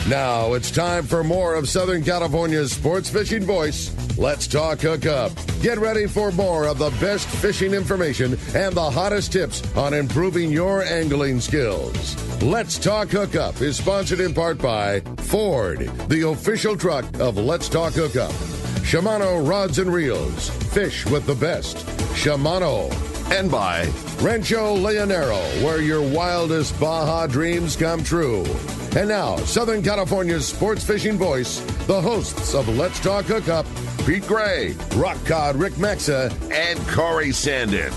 Now it's time for more of Southern California's sports fishing voice. Let's talk Hookup. Get ready for more of the best fishing information and the hottest tips on improving your angling skills. Let's Talk Hookup is sponsored in part by Ford, the official truck of Let's Talk Hookup. Shimano Rods and Reels. Fish with the best. Shimano. And by Rancho Leonero, where your wildest Baja dreams come true. And now, Southern California's sports fishing voice, the hosts of Let's Talk Hookup, Pete Gray, Rock Cod Rick Maxa, and Corey Sandin.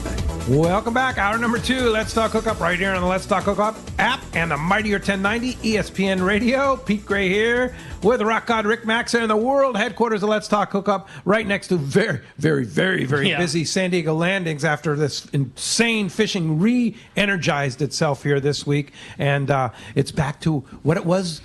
Welcome back. Hour number 2. Let's Talk Hookup right here on the Let's Talk Hookup app and the Mightier 1090 ESPN Radio. Pete Gray here with Rock God Rick Maxa in the world headquarters of Let's Talk Hookup, right next to very busy San Diego landings after this insane fishing re-energized itself here this week. And it's back to what it was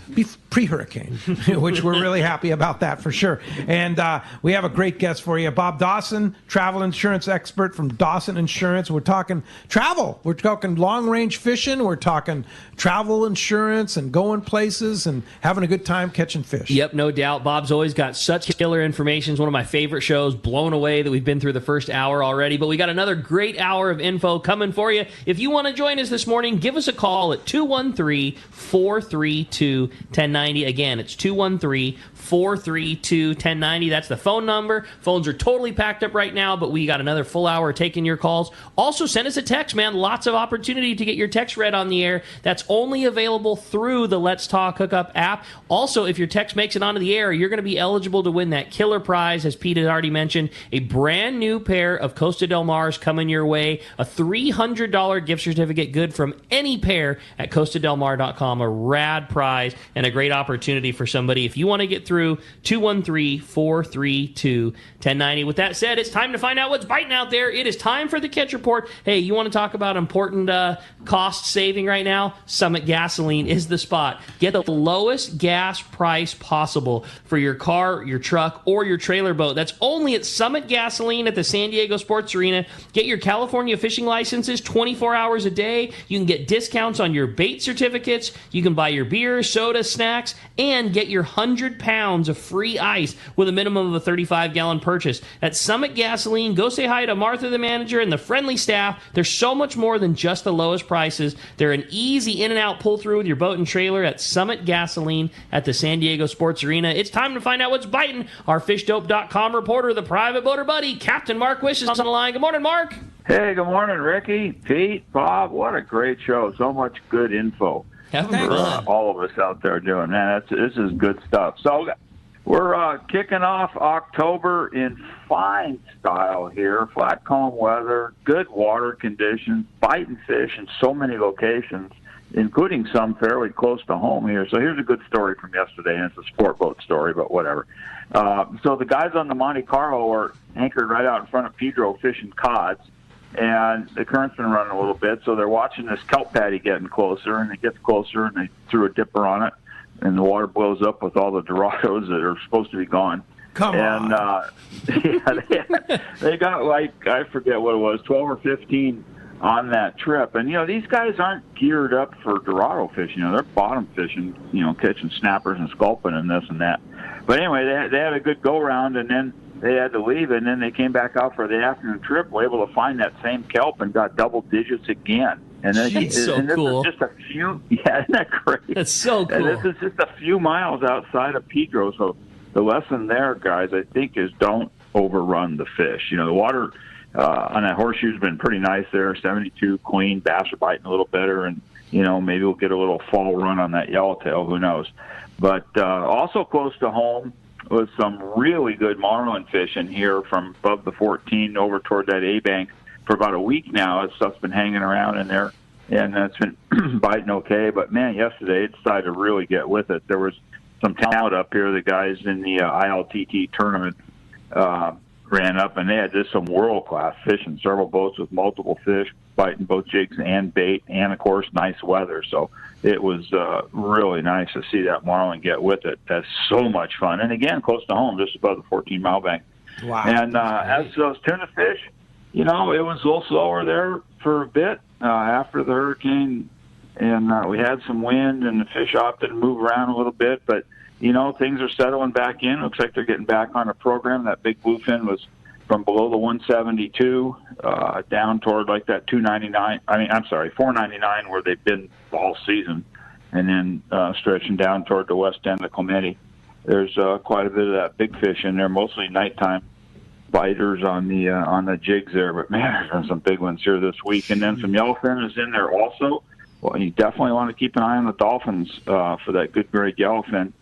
pre-hurricane, which we're really happy about that for sure. And we have a great guest for you, Bob Dawson, travel insurance expert from Dawson Insurance. We're talking travel. We're talking long-range fishing. We're talking travel insurance and going places and having a good time catching fish. Yep, no doubt. Bob's always got such killer information. It's one of my favorite shows. Blown away that we've been through the first hour already, but we got another great hour of info coming for you. If you want to join us this morning, give us a call at 213-432-1090. Again, it's 213-432-1090. That's the phone number. Phones are totally packed up right now, but we got another full hour taking your calls. Also, send us a text, man. Lots of opportunity to get your text read on the air. That's only available through the Let's Talk Hookup app. Also, if your text makes it onto the air, you're going to be eligible to win that killer prize, as Pete had already mentioned. A brand new pair of Costa Del Mar's coming your way. A $300 gift certificate good from any pair at CostaDelMar.com. A rad prize and a great opportunity for somebody. If you want to get through, 213-432-1090. With that said, it's time to find out what's biting out there. It is time for the Catch Report. Hey, you want to talk about important cost saving right now? Summit Gasoline is the spot. Get the lowest gas price possible for your car, your truck, or your trailer boat. That's only at Summit Gasoline at the San Diego Sports Arena. Get your California fishing licenses 24 hours a day. You can get discounts on your bait certificates. You can buy your beer, soda, snacks, and get your 100 pounds of free ice with a minimum of a 35-gallon purchase. At Summit Gasoline, go say hi to Martha, the manager, and the friendly staff. There's so much more than just the lowest prices. They're an easy in and out pull through with your boat and trailer at Summit Gasoline at the San Diego Sports Arena. It's time to find out what's biting. Our fishdope.com reporter, the private boater buddy, Captain Mark Wish, is on the line. Good morning, Mark. Hey, good morning, Ricky, Pete, Bob. What a great show. So much good info for all of us out there doing. Man, this is good stuff. So we're kicking off October in fine style here. Flat, calm weather, good water conditions, biting fish in so many locations, including some fairly close to home here. So here's a good story from yesterday, and it's a sport boat story, but whatever. So the guys on the Monte Carlo are anchored right out in front of Pedro fishing cods, and the current's been running a little bit, so they're watching this kelp patty getting closer, and it gets closer, and they threw a dipper on it, and the water blows up with all the Dorados that are supposed to be gone. Come on. They got, like, I forget what it was, 12 or 15 on that trip. And, these guys aren't geared up for Dorado fishing. They're bottom fishing, catching snappers and sculpin and this and that. But anyway, they had a good go-round, and then they had to leave, and then they came back out for the afternoon trip, were able to find that same kelp and got double digits again. And then That's so this cool. is just a few, isn't that great? That's so cool. And this is just a few miles outside of Pedro. So the lesson there, guys, I think, is don't overrun the fish. The water on that horseshoe's been pretty nice there, 72 queen, bass are biting a little better, and, maybe we'll get a little fall run on that yellowtail, who knows. But also close to home was some really good marlin fishing here from above the 14 over toward that A-bank for about a week now. That stuff's been hanging around in there, and it's been biting okay. But, man, yesterday it decided to really get with it. There was some talent up here. The guys in the ILTT tournament ran up, and they had just some world-class fishing, several boats with multiple fish, biting both jigs and bait, and, of course, nice weather. So it was really nice to see that marlin get with it. That's so much fun. And, again, close to home, just above the 14-mile bank. Wow. And as those tuna fish, it was a little slower there for a bit after the hurricane and we had some wind, and the fish opted to move around a little bit, but things are settling back in. Looks like they're getting back on a program. That big bluefin was from below the 172 down toward like that 299. I'm sorry, 499, where they've been all season, and then stretching down toward the west end of Clemente. There's quite a bit of that big fish in there, mostly nighttime biters on the jigs there. But man, there's been some big ones here this week, and then some yellowfin is in there also. Well, you definitely want to keep an eye on the dolphins for that good grade yellowfin.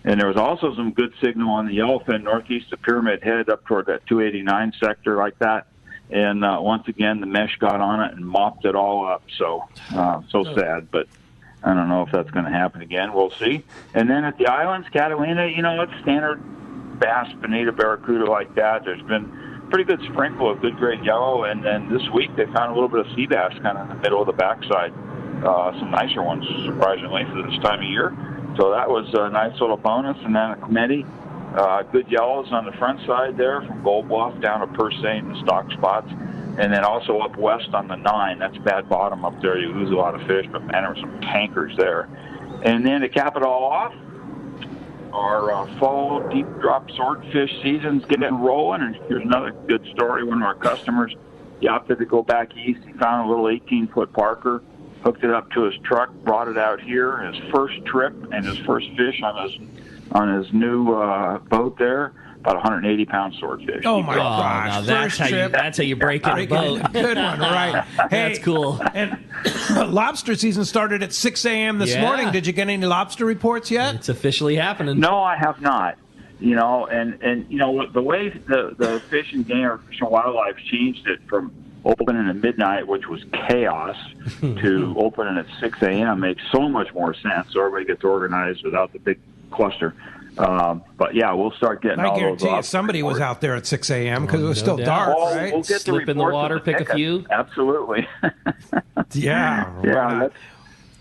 And there was also some good signal on the yellowfin northeast of Pyramid Head up toward that 289 sector like that. And once again, the mesh got on it and mopped it all up. So sad, but I don't know if that's going to happen again. We'll see. And then at the islands, Catalina, it's standard bass, bonita, barracuda like that. There's been pretty good sprinkle of good grade yellow. And then this week they found a little bit of sea bass kind of in the middle of the backside. Some nicer ones, surprisingly, for this time of year. So that was a nice little bonus. And then at Clemente, good yellows on the front side there from Gold Bluff down to Purse St. and stock spots. And then also up west on the 9. That's bad bottom up there. You lose a lot of fish, but man, there were some tankers there. And then to cap it all off, our fall deep drop swordfish season's getting rolling. And here's another good story. One of our customers, he opted to go back east. He found a little 18-foot Parker, hooked it up to his truck, brought it out here. His first trip and his first fish on his new boat there, about 180-pound swordfish. Oh my gosh! Now that's how you break in a boat. Good one, right? Hey, that's cool. And lobster season started at 6 a.m. this morning. Did you get any lobster reports yet? It's officially happening. No, I have not. And the way the Fish and Game or Fish and Wildlife changed it from opening at midnight, which was chaos, to opening at 6 a.m. makes so much more sense. So everybody gets organized without the big cluster. But yeah, we'll start getting all those. I guarantee you somebody was out there at 6 a.m. because it was still dark, right? We'll get Slip in the water, pick a few. Absolutely. Yeah.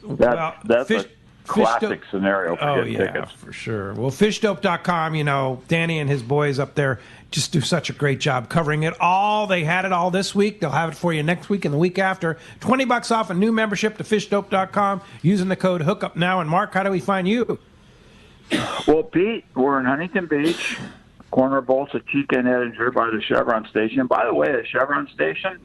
That's a classic scenario for getting tickets. For sure. Well, fishdope.com, Danny and his boys up there just do such a great job covering it all. They had it all this week. They'll have it for you next week and the week after. $20 off a new membership to fishdope.com using the code Hookup now. And Mark, how do we find you? Well, Pete, we're in Huntington Beach, corner of Bolsa Chica and Edinger by the Chevron station. And by the way, the Chevron station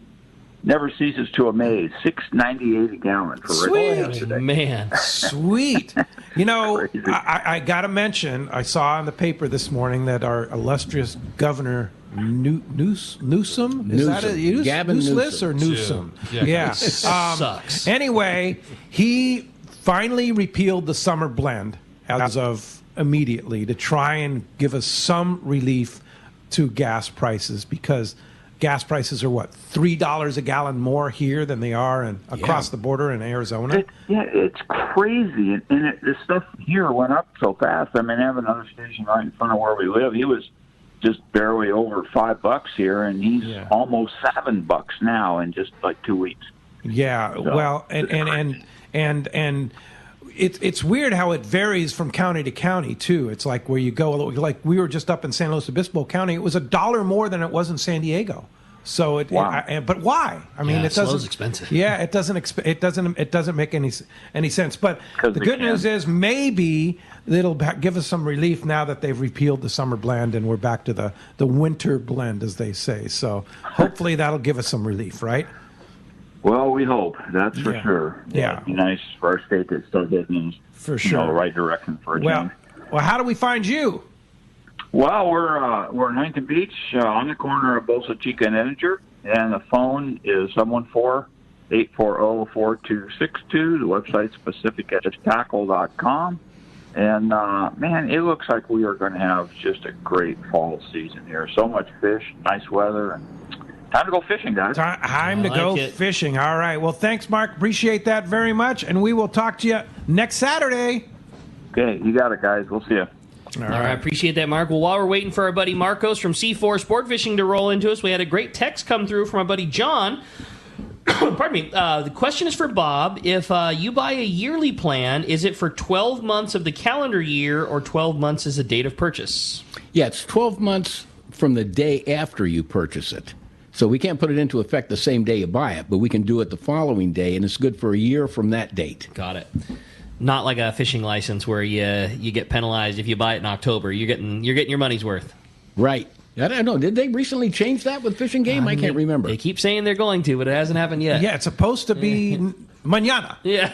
never ceases to amaze. $6.98 a gallon for Sweet. today. Man. Sweet. I got to mention, I saw in the paper this morning that our illustrious governor, Newsom? Is that it? Gavin Newsom or Newsom? Yeah. Sucks. Anyway, he finally repealed the summer blend as of immediately to try and give us some relief to gas prices, because gas prices are $3 a gallon more here than they are across the border in Arizona. It's crazy, and the stuff here went up so fast. I mean, I have another station right in front of where we live. He was just barely over $5 here, and he's almost $7 now in just like 2 weeks. Yeah, so, well, and it's weird how it varies from county to county too. It's like where you go, like we were just up in San Luis Obispo County. It was $1 more than it was in San Diego. So but why? I mean, it doesn't. Expensive. Yeah, it doesn't make any sense. But the good news is maybe it'll give us some relief now that they've repealed the summer blend and we're back to the winter blend, as they say. So hopefully that'll give us some relief, right? Well, we hope. That's for sure. Yeah. It'd be nice for our state to start getting for sure the right direction for a change. Well, how do we find you? Well, we're in Huntington Beach on the corner of Bolsa Chica and Edinger, and the phone is 714-840-4262. The website's PacificEdgeTackle.com. And, man, it looks like we are going to have just a great fall season here. So much fish, nice weather, and time to go fishing, guys. Time to go fishing. All right. Well, thanks, Mark. Appreciate that very much. And we will talk to you next Saturday. Okay. You got it, guys. We'll see you. All right. Appreciate that, Mark. Well, while we're waiting for our buddy Marcos from C4 Sport Fishing to roll into us, we had a great text come through from our buddy John. Pardon me. The question is for Bob. If you buy a yearly plan, is it for 12 months of the calendar year or 12 months as a date of purchase? Yeah, it's 12 months from the day after you purchase it. So we can't put it into effect the same day you buy it, but we can do it the following day, and it's good for a year from that date. Got it. Not like a fishing license where you get penalized if you buy it in October. You're getting your money's worth. Right. I don't know. Did they recently change that with Fish and Game? I can't remember. They keep saying they're going to, but it hasn't happened yet. Yeah, it's supposed to be mañana. Yeah.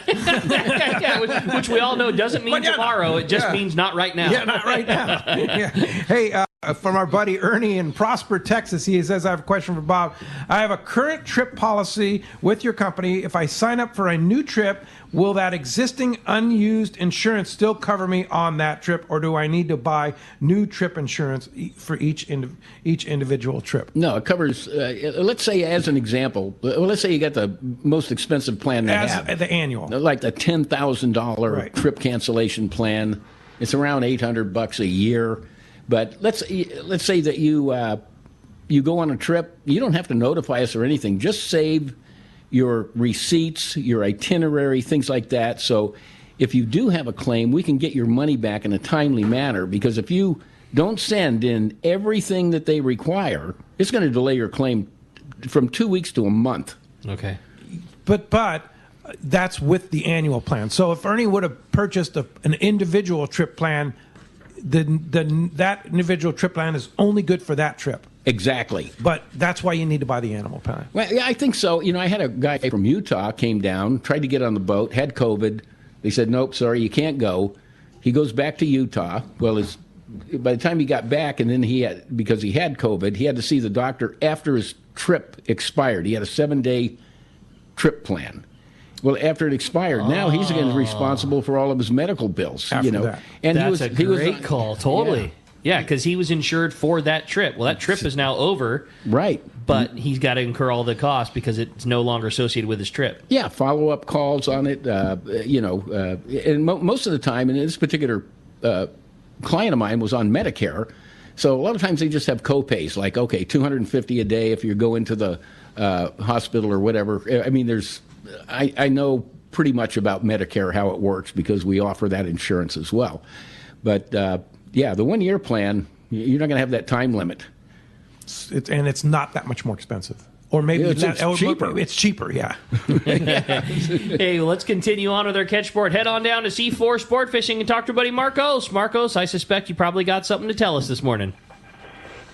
Which we all know doesn't mean Mañana. Tomorrow. It just means not right now. Yeah, not right now. Yeah. Hey, from our buddy Ernie in Prosper, Texas, he says, I have a question for Bob. I have a current trip policy with your company. If I sign up for a new trip, will that existing unused insurance still cover me on that trip, or do I need to buy new trip insurance for each individual trip? No, it covers, let's say as an example, let's say you got the most expensive plan they have. The annual. Like the $10,000 trip cancellation plan. It's around $800 a year. But let's say that you go on a trip. You don't have to notify us or anything. Just save your receipts, your itinerary, things like that. So if you do have a claim, we can get your money back in a timely manner, because if you don't send in everything that they require, it's going to delay your claim from 2 weeks to a month. Okay. But that's with the annual plan. So if Ernie would have purchased an individual trip plan, then that individual trip plan is only good for that trip. Exactly. But that's why you need to buy the animal plan. Well, yeah, I think so. You know, I had a guy from Utah came down, tried to get on the boat, had COVID. They said, nope, sorry, you can't go. He goes back to Utah. Well, by the time he got back, and then because he had COVID, he had to see the doctor after his trip expired. He had a 7-day trip plan. Well, after it expired, now he's again responsible for all of his medical bills. After that. And that's a great call. Totally. Yeah, because he was insured for that trip. Well, that trip is now over. Right. But he's got to incur all the costs because it's no longer associated with his trip. Yeah, follow-up calls on it, and most of the time, and this particular client of mine was on Medicare, so a lot of times they just have co-pays, like, okay, $250 a day if you go into the hospital or whatever. I mean, I know pretty much about Medicare, how it works, because we offer that insurance as well. But, yeah, the 1-year plan, you're not going to have that time limit. And it's not that much more expensive. Or maybe it's cheaper. It's cheaper, yeah. Hey, well, let's continue on with our catch sport. Head on down to C4 Sport Fishing and talk to our buddy Marcos. Marcos, I suspect you probably got something to tell us this morning.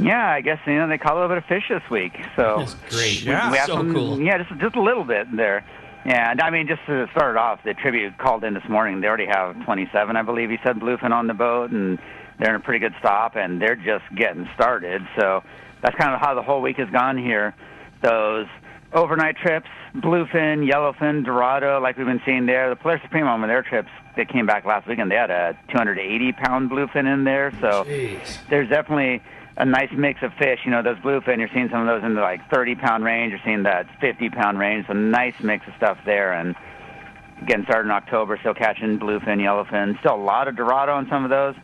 Yeah, I guess they caught a little bit of fish this week. So that's great. Yeah, we have so cool. Yeah, just a little bit there. Yeah, and I mean, just to start off, the tribute called in this morning. They already have 27, I believe he said, bluefin on the boat, and they're in a pretty good stop, and they're just getting started. So that's kind of how the whole week has gone here. Those overnight trips, bluefin, yellowfin, dorado, like we've been seeing there. The Polaris Supreme on their trips, they came back last weekend. They had a 280-pound bluefin in there. So there's definitely a nice mix of fish. You know, those bluefin, you're seeing some of those in the like 30-pound range. You're seeing that 50-pound range. So nice mix of stuff there. And getting started in October, still catching bluefin, yellowfin. Still a lot of dorado on some of those.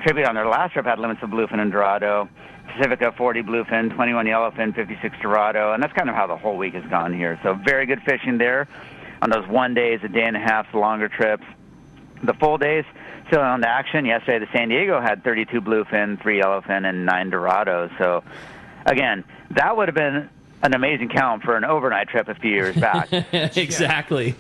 Tribute on their last trip had limits of bluefin and dorado. Pacifica 40 bluefin, 21 yellowfin, 56 dorado, and that's kind of how the whole week has gone here. So very good fishing there on those 1 days, a day and a half, longer trips. The full days still on the action. Yesterday, the San Diego had 32 bluefin, 3 yellowfin, and 9 dorado. So again, that would have been an amazing count for an overnight trip a few years back. Exactly.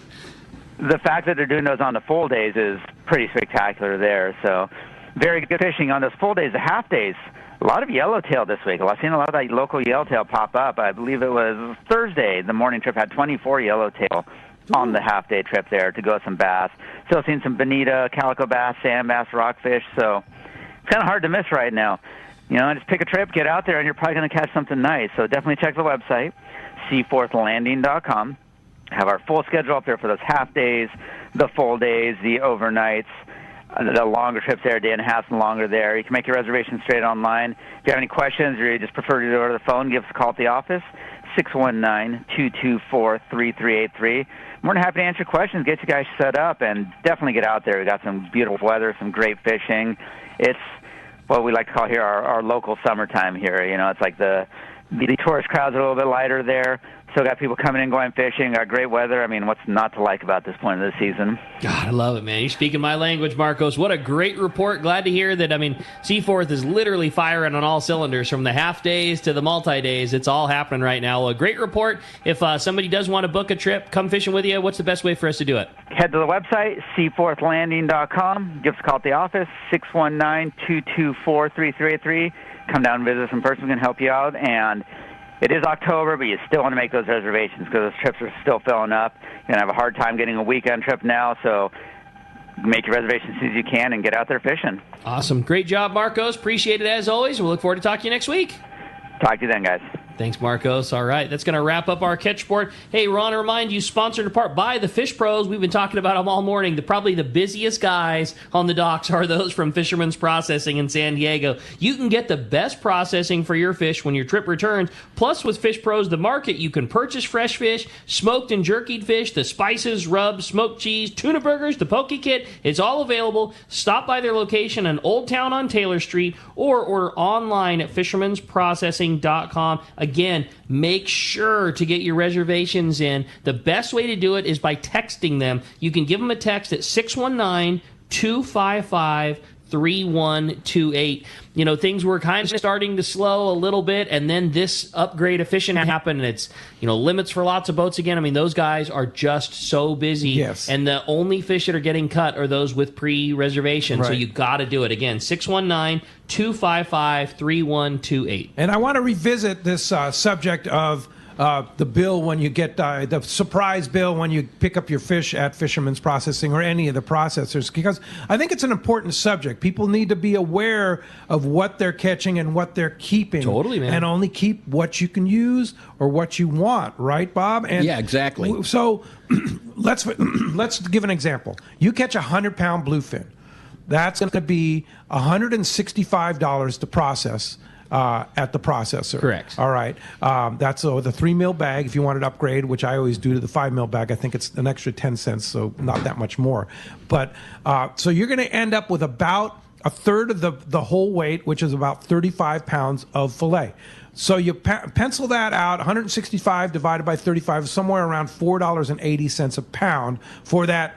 The fact that they're doing those on the full days is pretty spectacular there. So very good fishing on those full days. The half days, a lot of yellowtail this week. I've seen a lot of that local yellowtail pop up. I believe it was Thursday. The morning trip had 24 yellowtail on the half-day trip there to go some bass. Still seeing some bonita, calico bass, sand bass, rockfish. So it's kind of hard to miss right now. You know, just pick a trip, get out there, and you're probably going to catch something nice. So definitely check the website, seaforthlanding.com. Have our full schedule up there for those half days, the full days, the overnights, the longer trips there, a day and a half and longer there. You can make your reservations straight online. If you have any questions or you just prefer to go to the phone, give us a call at the office, 619-224-3383. More than happy to answer questions, get you guys set up, and definitely get out there. We've got some beautiful weather, some great fishing. It's what we like to call here our local summertime here. You know, it's like the tourist crowds are a little bit lighter there. Still got people coming in, going fishing. Got great weather. I mean, what's not to like about this point of the season? God, I love it, man. You're speaking my language, Marcos. What a great report. Glad to hear that. I mean, Seaforth is literally firing on all cylinders, from the half days to the multi-days. It's all happening right now. A great report. If somebody does want to book a trip, come fishing with you, what's the best way for us to do it? Head to the website, seaforthlanding.com. Give us a call at the office, 619-224-3383. Come down and visit us in person. We can help you out. And it is October, but you still want to make those reservations because those trips are still filling up. You're going to have a hard time getting a weekend trip now, so make your reservations as soon as you can and get out there fishing. Awesome. Great job, Marcos. Appreciate it as always. We'll look forward to talking to you next week. Talk to you then, guys. Thanks, Marcos. All right, that's going to wrap up our catch report. Hey, Ron, to remind you, sponsored in part by the Fish Pros. We've been talking about them all morning. Probably the busiest guys on the docks are those from Fisherman's Processing in San Diego. You can get the best processing for your fish when your trip returns. Plus, with Fish Pros, the market, you can purchase fresh fish, smoked and jerkied fish, the spices, rubs, smoked cheese, tuna burgers, the poke kit. It's all available. Stop by their location in Old Town on Taylor Street or order online at fishermansprocessing.com. Again, make sure to get your reservations in. The best way to do it is by texting them. You can give them a text at 619-255-3128. You know, things were kind of starting to slow a little bit, and then this upgrade of fishing happened, and it's, you know, limits for lots of boats again. I mean, those guys are just so busy. Yes. And the only fish that are getting cut are those with pre-reservation. Right. So you got to do it. Again, 619-255-3128. And I want to revisit this subject of the bill when you get the surprise bill when you pick up your fish at Fisherman's Processing or any of the processors, because I think it's an important subject. People need to be aware of what they're catching and what they're keeping. Totally, man. And only keep what you can use or what you want, right, Bob? And yeah, exactly. So let's give an example. You catch a 100-pound bluefin. That's going to be $165 to process at the processor. Correct. All right. That's the 3-mil bag. If you want to upgrade, which I always do to the 5-mil bag, I think it's an extra 10 cents, so not that much more. But so you're going to end up with about a third of the whole weight, which is about 35 pounds of fillet. So you pencil that out, 165 divided by 35, somewhere around $4.80 a pound for that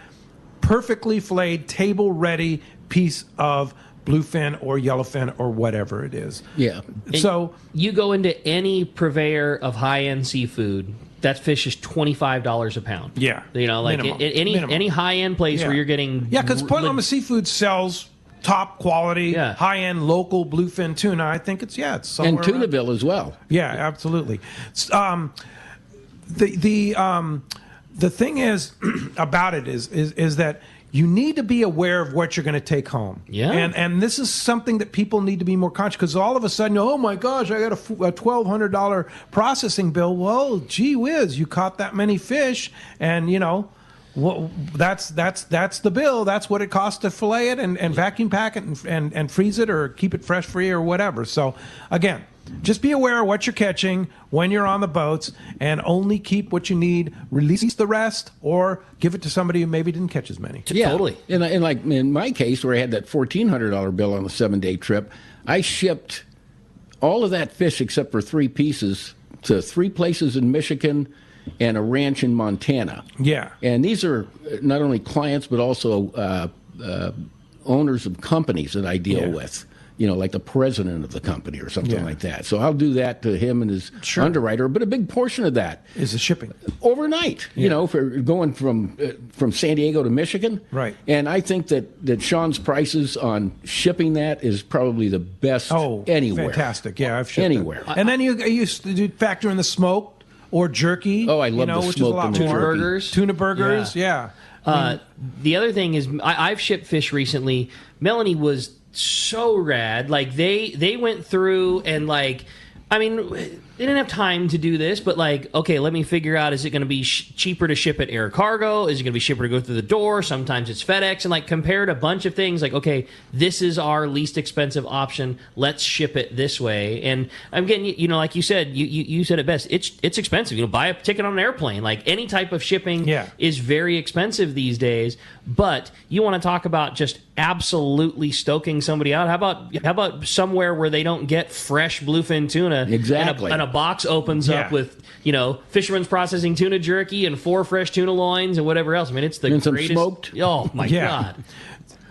perfectly filleted, table-ready piece of bluefin or yellowfin or whatever it is. Yeah. So you go into any purveyor of high-end seafood, that fish is $25 a pound. Yeah. You know, like Minimum. any high-end place where you're getting... Yeah, because Point Loma Seafood sells top quality, high-end local bluefin tuna. I think it's somewhere and Tunaville as well. Yeah, absolutely. The thing is about it is that you need to be aware of what you're going to take home. Yeah. And this is something that people need to be more conscious, because all of a sudden, oh my gosh, I got a $1,200 processing bill. Well, gee whiz, you caught that many fish, and you know, well, that's the bill. That's what it costs to fillet it and vacuum pack it and freeze it or keep it fresh free or whatever. So again, just be aware of what you're catching when you're on the boats, and only keep what you need. Release the rest, or give it to somebody who maybe didn't catch as many. Yeah, totally. And like in my case, where I had that $1,400 bill on a 7-day trip, I shipped all of that fish except for 3 pieces to 3 places in Michigan and a ranch in Montana. Yeah. And these are not only clients but also owners of companies that I deal with. You know, like the president of the company or something like that. So I'll do that to him and his underwriter. But a big portion of that is the shipping overnight. You know, for going from San Diego to Michigan. Right. And I think that Sean's prices on shipping that is probably the best anywhere. Fantastic. Yeah, I've shipped anywhere. And then you used to factor in the smoked or jerky. Oh, I love the which smoked is a lot and the more. jerky. Tuna burgers. Yeah. The other thing is, I've shipped fish recently. Melanie was so rad. Like they went through and like, I mean, they didn't have time to do this, but like, okay, let me figure out, is it going to be cheaper to ship at air cargo? Is it going to be cheaper to go through the door? Sometimes it's FedEx, and like compared a bunch of things like, okay, this is our least expensive option. Let's ship it this way. And I'm getting, you know, like you said, you said it best. It's expensive. You know, buy a ticket on an airplane. Like any type of shipping is very expensive these days, but you want to talk about just absolutely stoking somebody out. How about somewhere where they don't get fresh bluefin tuna? Exactly. And a box opens up with, Fisherman's Processing tuna jerky and 4 fresh tuna loins and whatever else. I mean, it's the and greatest. Some smoked. Oh my God.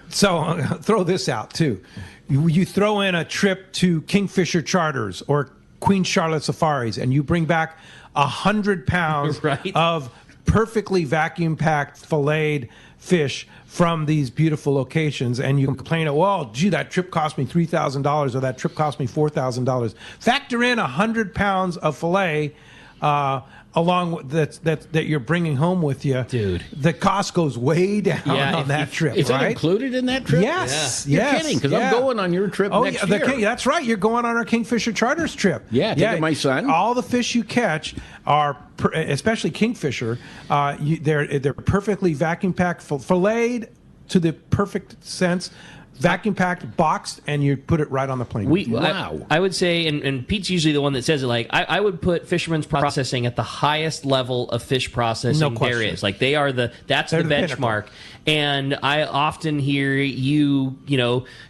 So throw this out too. You throw in a trip to Kingfisher Charters or Queen Charlotte Safaris, and you bring back 100 pounds Right. of perfectly vacuum-packed filleted fish from these beautiful locations, and you complain, well, gee, that trip cost me $3,000 or that trip cost me $4,000. Factor in 100 pounds of fillet along with that you're bringing home with you. Dude. The cost goes way down on that trip, Is right? that included in that trip? Yes. You're yes, kidding, because I'm going on your trip next year. That's right. You're going on our Kingfisher Charters trip. Yeah, taking my son. All the fish you catch are, especially Kingfisher, they're perfectly vacuum packed, filleted to the perfect sense, vacuum packed, boxed, and you put it right on the plane. Wow. I would say, and Pete's usually the one that says it, like, I would put Fisherman's Processing at the highest level of fish processing there is. Like, they're the benchmark. Pinnacle. And I often hear you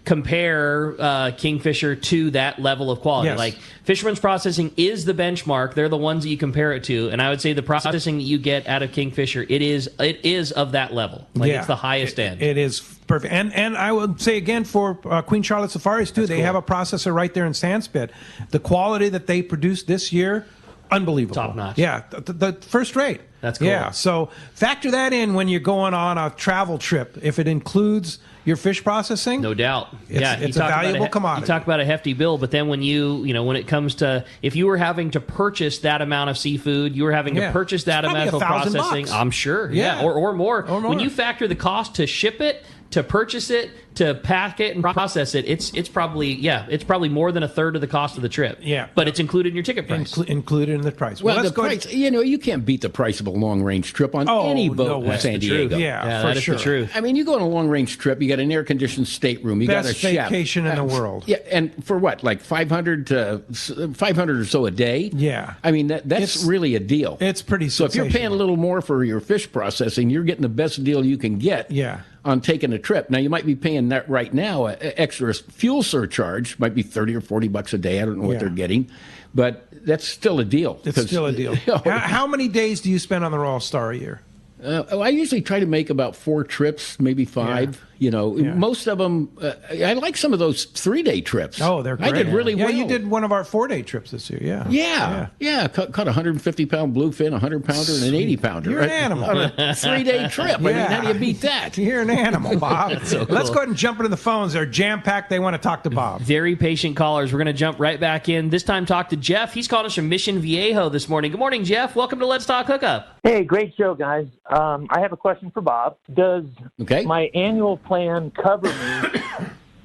compare Kingfisher to that level of quality. Yes. Like, Fisherman's Processing is the benchmark. They're the ones that you compare it to. And I would say the processing that you get out of Kingfisher, it is of that level. Like, it's the highest end. It is perfect. And I would say again for Queen Charlotte Safaris too, they have a processor right there in Sandspit. The quality that they produced this year, unbelievable. Top notch. Yeah, the first rate. That's cool. Yeah, so factor that in when you're going on a travel trip. If it includes your fish processing, no doubt. It's a valuable commodity. You talk about a hefty bill, but then when when it comes to, if you were having to purchase that amount of seafood, you were having to purchase that amount of processing, $1,000. I'm sure. Yeah. Or more. When you factor the cost to ship it, to purchase it, to pack it and process it, it's probably more than a third of the cost of the trip. Yeah. But it's included in your ticket price. Included in the price. Well, let's the go price, you can't beat the price of a long-range trip on any boat in San Diego. Yeah, that for is sure. the truth. I mean, you go on a long-range trip, you got an air-conditioned stateroom, you got a Best chef. vacation in the world. Yeah, and for what, like 500 or so a day? Yeah. I mean, that's really a deal. It's pretty So if you're paying a little more for your fish processing, you're getting the best deal you can get. Yeah. On taking a trip. Now, you might be paying that right now, extra fuel surcharge, might be $30 or $40 a day. I don't know what they're getting, but that's still a deal. It's still a deal. How many days do you spend on the Royal Star a year? I usually try to make about 4 trips, maybe 5. Most of them, I like some of those 3-day trips. Oh, they're great. I did really well. Yeah, you did one of our 4-day trips this year. Yeah. Caught a 150-pound bluefin, a 100-pounder, and an 80-pounder. You're an animal. On a 3-day trip. I mean, how do you beat that? You're an animal, Bob. So cool. Let's go ahead and jump into the phones. They're jam-packed. They want to talk to Bob. Very patient callers. We're going to jump right back in. This time talk to Jeff. He's calling us from Mission Viejo this morning. Good morning, Jeff. Welcome to Let's Talk Hookup. Hey, great show, guys. I have a question for Bob. Does my annual plan cover me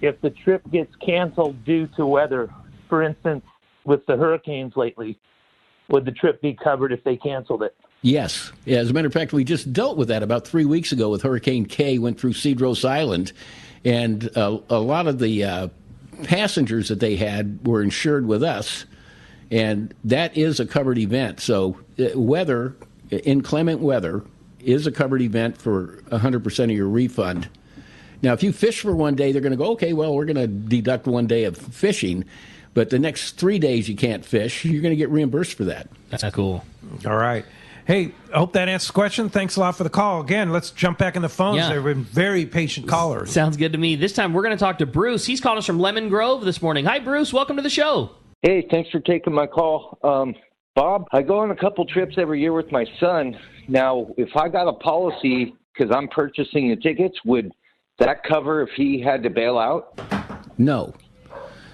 if the trip gets canceled due to weather? For instance, with the hurricanes lately, would the trip be covered if they canceled it? Yes. Yeah, as a matter of fact, we just dealt with that about 3 weeks ago with Hurricane K, went through Cedros Island, and a lot of the passengers that they had were insured with us, and that is a covered event. So weather, inclement weather, is a covered event for 100% of your refund. Now, if you fish for one day, they're going to go, okay, well, we're going to deduct one day of fishing, but the next 3 days you can't fish, you're going to get reimbursed for that. That's cool. All right. Hey, I hope that answers the question. Thanks a lot for the call. Again, let's jump back in the phones. Yeah. They've been very patient callers. Sounds good to me. This time we're going to talk to Bruce. He's calling us from Lemon Grove this morning. Hi, Bruce. Welcome to the show. Hey, thanks for taking my call. Bob, I go on a couple trips every year with my son. Now, if I got a policy because I'm purchasing the tickets, would that cover if he had to bail out? No.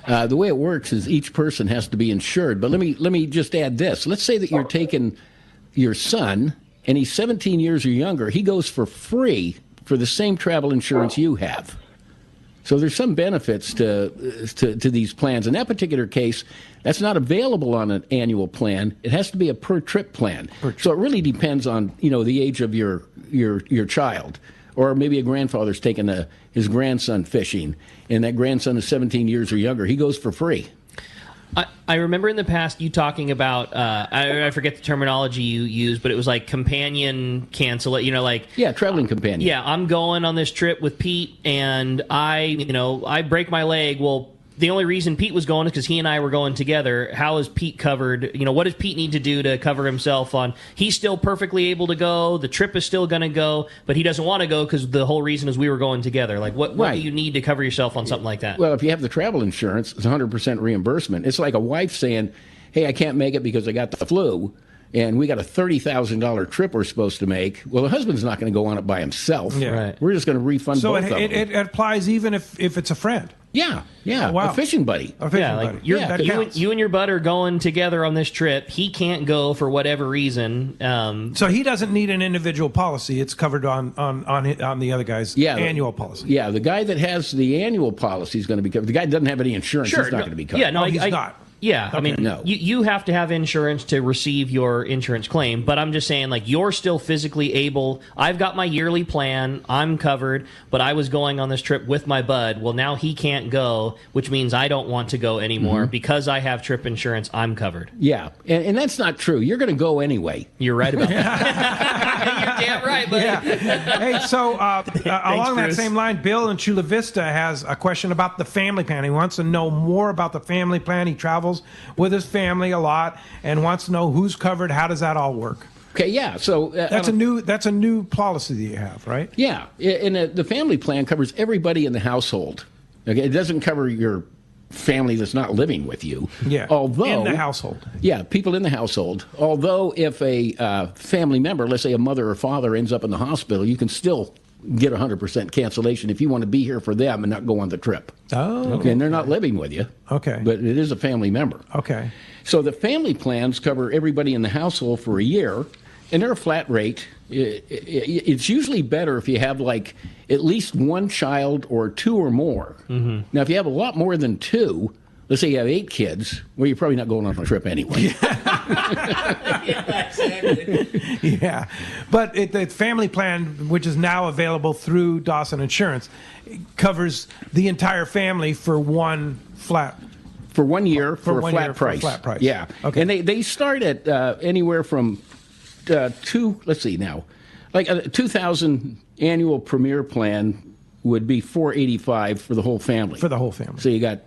The way it works is each person has to be insured. But let me just add this. Let's say that you're taking your son, and he's 17 years or younger. He goes for free for the same travel insurance you have. So there's some benefits to these plans. In that particular case, that's not available on an annual plan. It has to be a per trip plan. So it really depends on the age of your child. Or maybe a grandfather's taking his grandson fishing, and that grandson is 17 years or younger. He goes for free. I remember in the past you talking about I forget the terminology you used, but it was like companion cancel. Traveling companion. Yeah, I'm going on this trip with Pete, and I break my leg. Well, the only reason Pete was going is because he and I were going together. How is Pete covered? What does Pete need to do to cover himself on? He's still perfectly able to go. The trip is still going to go, but he doesn't want to go because the whole reason is we were going together. Like, what do you need to cover yourself on something like that? Well, if you have the travel insurance, it's 100% reimbursement. It's like a wife saying, hey, I can't make it because I got the flu, and we got a $30,000 trip we're supposed to make. Well, the husband's not going to go on it by himself. Yeah. Right. We're just going to refund both of them. So it applies even if it's a friend? Yeah. Oh, wow. A fishing buddy. Buddy. You and your bud are going together on this trip. He can't go for whatever reason. So he doesn't need an individual policy. It's covered on the other guy's annual policy. Yeah, the guy that has the annual policy is going to be covered. The guy that doesn't have any insurance, he's not going to be covered. Yeah, no, he's not. Yeah, okay. I mean, no. You have to have insurance to receive your insurance claim, but I'm just saying, like, you're still physically able. I've got my yearly plan. I'm covered, but I was going on this trip with my bud. Well, now he can't go, which means I don't want to go anymore. Mm-hmm. Because I have trip insurance, I'm covered. Yeah, and that's not true. You're going to go anyway. You're right about that. You're damn right, buddy. Yeah. Hey, so along that same line, Bill in Chula Vista has a question about the family plan. He wants to know more about the family plan. He travels with his family a lot and wants to know who's covered. How does that all work? Okay, yeah. So that's a new policy that you have, right? Yeah, and the family plan covers everybody in the household. Okay, it doesn't cover your family that's not living with you. Yeah, although in the household. Yeah, people in the household. Although if a family member, let's say a mother or father, ends up in the hospital, you can still get 100% cancellation if you want to be here for them and not go on the trip. Oh. Okay. And they're not living with you. Okay. But it is a family member. Okay. So the family plans cover everybody in the household for a year, and they're a flat rate. It's usually better if you have, like, at least one child or two or more. Mm-hmm. Now, if you have a lot more than two, let's say you have 8 kids, well, you're probably not going on a trip anyway. Yeah, exactly. Yeah. But the family plan, which is now available through Dawson Insurance, covers the entire family for one flat. For 1 year, for a flat price. For a flat price. Yeah. Okay. And they start at anywhere from let's see now, like a 2,000 annual premier plan would be $485 for the whole family. For the whole family. So you got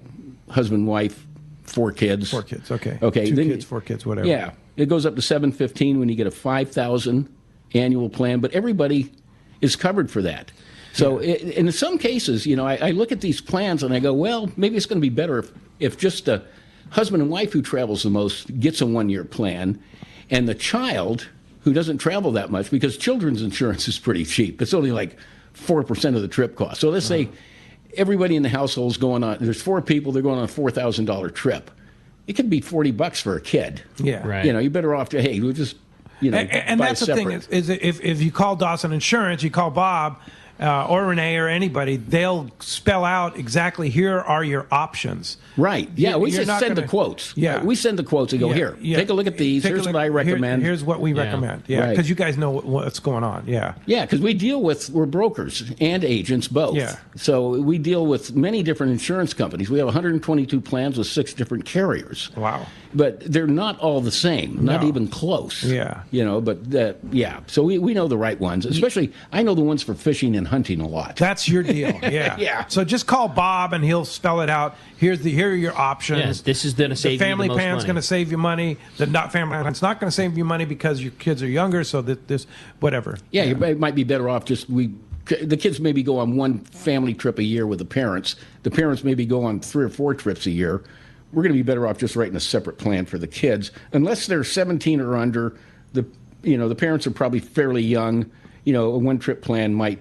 husband, wife, 4 kids. 4 kids, okay. Okay. 2 kids, 4 kids, whatever. Yeah. It goes up to $715 when you get a 5,000 annual plan, but everybody is covered for that. So in some cases, I look at these plans and I go, well, maybe it's going to be better if just a husband and wife who travels the most gets a 1-year plan, and the child who doesn't travel that much, because children's insurance is pretty cheap. It's only like 4% of the trip cost. So let's say everybody in the household is going on, there's 4 people, they're going on a $4,000 trip. It could be $40 for a kid. Yeah. Right. You're better off to, hey, we'll just, and buy that's the separate. thing is if you call Dawson Insurance, you call Bob or Renee or anybody, they'll spell out exactly, here are your options. Right. Yeah, we You're just send the quotes. Yeah. We send the quotes and go, here, take a look at these. Here's what I recommend. Here's what we recommend. Yeah, because you guys know what's going on. Yeah. Yeah, because we're brokers and agents both. Yeah. So we deal with many different insurance companies. We have 122 plans with 6 different carriers. Wow. But they're not all the same, not even close. Yeah. So we know the right ones, especially I know the ones for fishing and hunting a lot. That's your deal. Yeah. Yeah. So just call Bob and he'll spell it out. Here are your options. Yes, this is going to save you the most money. The family plan's going to save you money. The not family plan's not going to save you money because your kids are younger, so that this, whatever. Yeah, you might be better off the kids maybe go on 1 family trip a year with the parents. The parents maybe go on 3 or 4 trips a year. We're going to be better off just writing a separate plan for the kids. Unless they're 17 or under, the parents are probably fairly young. A 1-trip plan might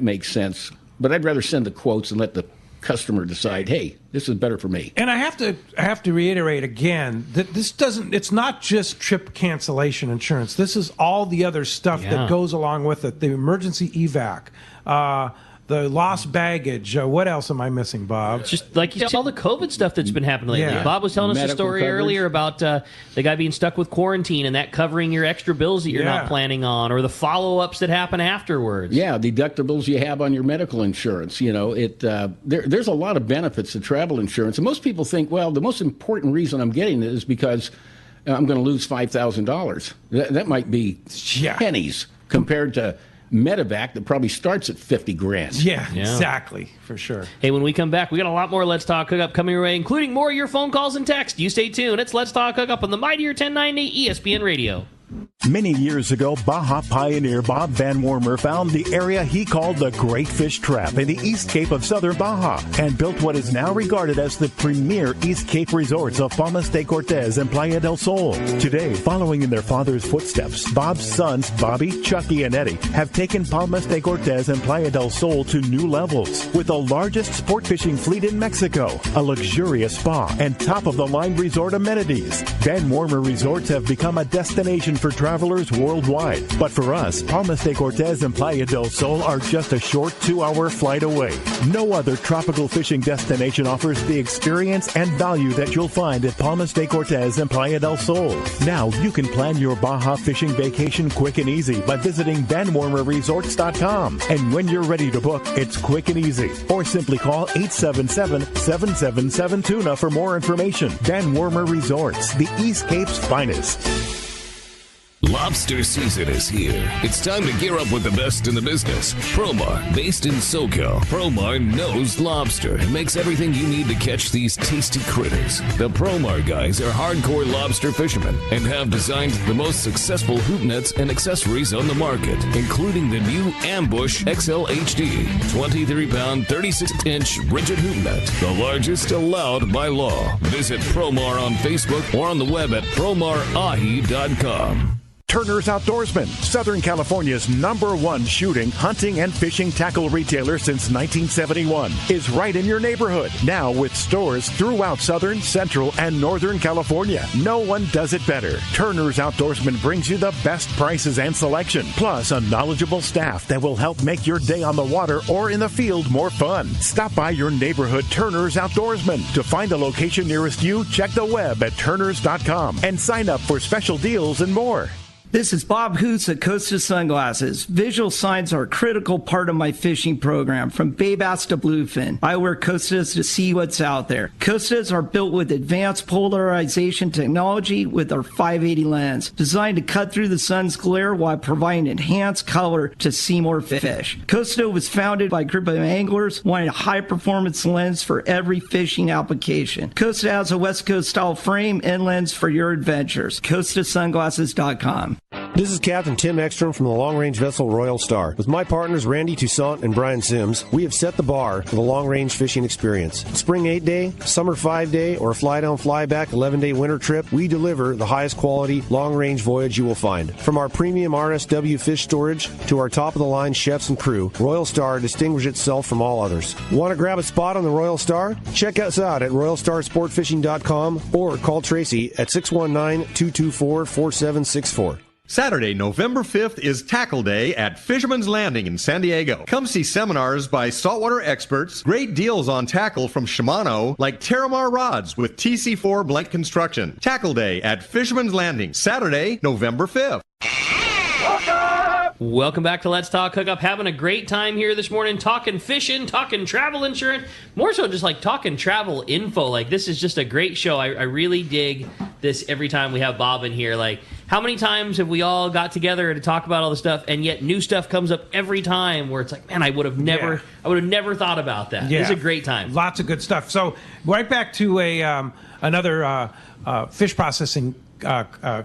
make sense. But I'd rather send the quotes and let the customer decide, hey, this is better for me. And I have to reiterate again that it's not just trip cancellation insurance. This is all the other stuff that goes along with it. The emergency evac, the lost baggage. What else am I missing, Bob? It's just like you said, all the COVID stuff that's been happening lately. Yeah. Bob was telling us a Medical story coverage. earlier about the guy being stuck with quarantine and that covering your extra bills that you're not planning on, or the follow-ups that happen afterwards. Yeah, deductibles you have on your medical insurance. There's a lot of benefits to travel insurance. And most people think, well, the most important reason I'm getting it is because I'm going to lose $5,000. That might be pennies compared to Medevac that probably starts at $50,000. Yeah, exactly, for sure. Hey, when we come back, we got a lot more Let's Talk Hookup coming your way, including more of your phone calls and texts. You stay tuned. It's Let's Talk Hookup on the Mightier 1090 ESPN Radio. Many years ago, Baja pioneer Bob Van Wormer found the area he called the Great Fish Trap in the East Cape of southern Baja and built what is now regarded as the premier East Cape resorts of Palmas de Cortez and Playa del Sol. Today, following in their father's footsteps, Bob's sons, Bobby, Chucky, and Eddie, have taken Palmas de Cortez and Playa del Sol to new levels with the largest sport fishing fleet in Mexico, a luxurious spa, and top-of-the-line resort amenities. Van Wormer Resorts have become a destination for travelers worldwide. But for us, Palmas de Cortez and Playa del Sol are just a short 2-hour flight away. No other tropical fishing destination offers the experience and value that you'll find at Palmas de Cortez and Playa del Sol. Now you can plan your Baja fishing vacation quick and easy by visiting VanWormerResorts.com. And when you're ready to book, it's quick and easy. Or simply call 877-777-TUNA for more information. Van Wormer Resorts, the East Cape's finest. Lobster season is here. It's time to gear up with the best in the business. Promar, based in SoCal. Promar knows lobster and makes everything you need to catch these tasty critters. The Promar guys are hardcore lobster fishermen and have designed the most successful hoop nets and accessories on the market, including the new Ambush XL HD, 23-pound, 36-inch rigid hoop net, the largest allowed by law. Visit Promar on Facebook or on the web at promarahi.com. Turner's Outdoorsman, Southern California's #1 shooting, hunting, and fishing tackle retailer since 1971, is right in your neighborhood. Now with stores throughout Southern, Central, and Northern California. No one does it better. Turner's Outdoorsman brings you the best prices and selection, plus a knowledgeable staff that will help make your day on the water or in the field more fun. Stop by your neighborhood Turner's Outdoorsman. To find a location nearest you, check the web at turners.com and sign up for special deals and more. This is Bob Hoots at Costa Sunglasses. Visual signs are a critical part of my fishing program, from bay bass to bluefin. I wear Costas to see what's out there. Costas are built with advanced polarization technology with our 580 lens, designed to cut through the sun's glare while providing enhanced color to see more fish. Costa was founded by a group of anglers wanting a high-performance lens for every fishing application. Costa has a West Coast style frame and lens for your adventures. CostaSunglasses.com. This is Captain Tim Ekstrom from the long-range vessel Royal Star. With my partners Randy Toussaint and Brian Sims, we have set the bar for the long-range fishing experience. Spring 8-day, summer 5-day, or fly-down, fly-back 11-day winter trip, we deliver the highest quality long-range voyage you will find. From our premium RSW fish storage to our top-of-the-line chefs and crew, Royal Star distinguishes itself from all others. Want to grab a spot on the Royal Star? Check us out at RoyalStarSportFishing.com or call Tracy at 619-224-4764. Saturday, November 5th is Tackle Day at Fisherman's Landing in San Diego. Come see seminars by saltwater experts, great deals on tackle from Shimano, like Terramar rods with TC4 blank construction. Tackle Day at Fisherman's Landing, Saturday, November 5th. Welcome back to Let's Talk Hookup. Having a great time here this morning, talking fishing, talking travel insurance, more so just like talking travel info. Like, this is just a great show. I really dig this every time we have Bob in here. Like, how many times have we all got together to talk about all the stuff, and yet new stuff comes up every time where it's like, man, I would have never thought about that. Yeah. It's a great time. Lots of good stuff. So right back to another fish processing